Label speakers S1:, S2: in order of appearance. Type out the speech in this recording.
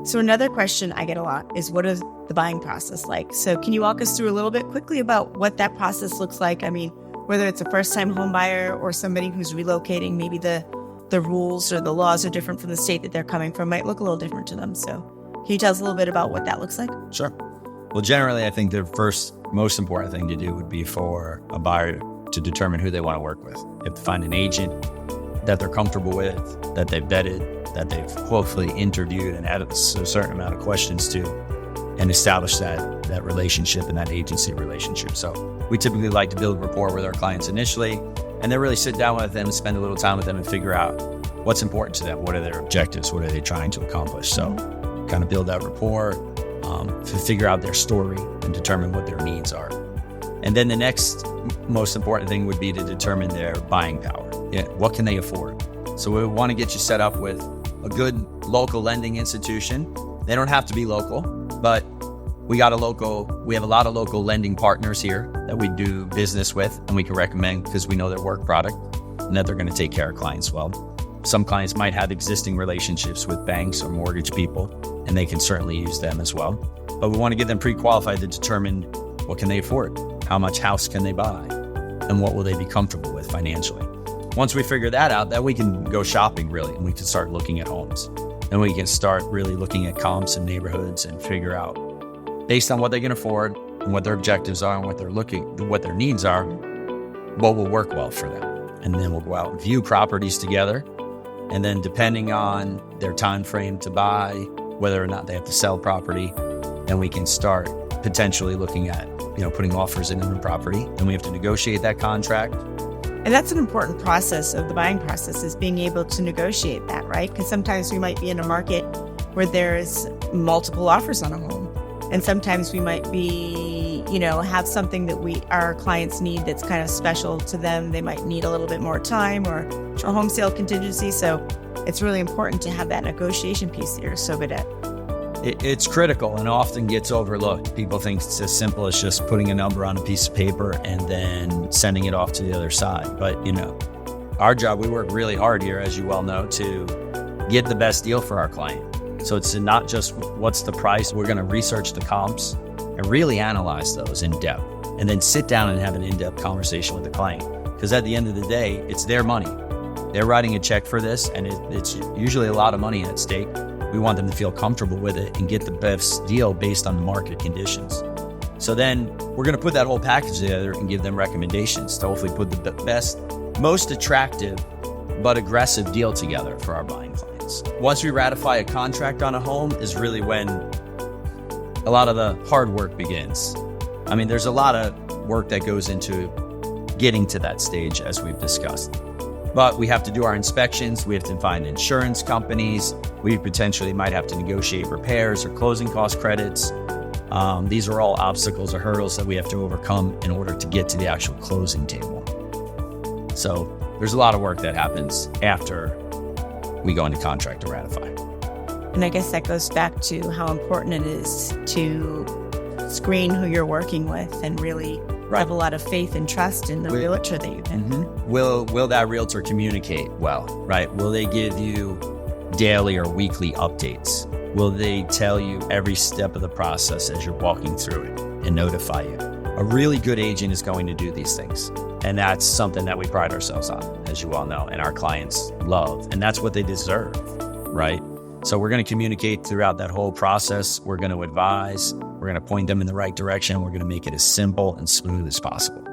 S1: So another question I get a lot is, what is the buying process like? So can you walk us through a little bit quickly about what that process looks like? I mean, whether it's a first-time home buyer or somebody who's relocating, maybe the rules or the laws are different from the state that they're coming from, might look a little different to them. So can you tell us a little bit about what that looks like?
S2: Sure. Well, generally, I think the first most important thing to do would be for a buyer to determine who they want to work with. You have to find an agent that they're comfortable with, that they've vetted, that they've hopefully interviewed and added a certain amount of questions to, and establish that relationship and that agency relationship. So we typically like to build rapport with our clients initially, and then really sit down with them and spend a little time with them and figure out what's important to them. What are their objectives? What are they trying to accomplish? So kind of build that rapport, to figure out their story and determine what their needs are. And then the next most important thing would be to determine their buying power. Yeah, what can they afford? So we want to get you set up with a good local lending institution. They don't have to be local, but we have a lot of local lending partners here that we do business with and we can recommend because we know their work product and that they're going to take care of clients well. Some clients might have existing relationships with banks or mortgage people, and they can certainly use them as well. But we want to get them pre-qualified to determine what can they afford, how much house can they buy, and what will they be comfortable with financially. Once we figure that out, then we can go shopping really, and we can start looking at homes. And we can start really looking at comps and neighborhoods and figure out, based on what they can afford and what their objectives are and what their needs are, what will work well for them. And then we'll go out and view properties together. And then depending on their time frame to buy, whether or not they have to sell property, then we can start potentially looking at, putting offers in on the property. Then we have to negotiate that contract.
S1: And that's an important process of the buying process, is being able to negotiate that, right? Because sometimes we might be in a market where there's multiple offers on a home. And sometimes we might be, have something that our clients need that's kind of special to them. They might need a little bit more time or a home sale contingency. So it's really important to have that negotiation piece that you're so good at.
S2: It's critical and often gets overlooked. People think it's as simple as just putting a number on a piece of paper and then sending it off to the other side. But, our job, we work really hard here, as you well know, to get the best deal for our client. So it's not just what's the price. We're going to research the comps and really analyze those in depth, and then sit down and have an in-depth conversation with the client. Because at the end of the day, it's their money. They're writing a check for this, and it's usually a lot of money at stake. We want them to feel comfortable with it and get the best deal based on the market conditions. So then we're going to put that whole package together and give them recommendations to hopefully put the best, most attractive, but aggressive deal together for our buying clients. Once we ratify a contract on a home is really when a lot of the hard work begins. I mean, there's a lot of work that goes into getting to that stage, as we've discussed. But we have to do our inspections. We have to find insurance companies. We potentially might have to negotiate repairs or closing cost credits. These are all obstacles or hurdles that we have to overcome in order to get to the actual closing table. So there's a lot of work that happens after we go into contract to ratify.
S1: And I guess that goes back to how important it is to screen who you're working with and really have a lot of faith and trust in the realtor that you have.
S2: Mm-hmm. Will that realtor communicate well, right? Will they give you daily or weekly updates? Will they tell you every step of the process as you're walking through it and notify you? A really good agent is going to do these things. And that's something that we pride ourselves on, as you all know, and our clients love. And that's what they deserve, right? So we're going to communicate throughout that whole process. We're going to advise. We're going to point them in the right direction. We're going to make it as simple and smooth as possible.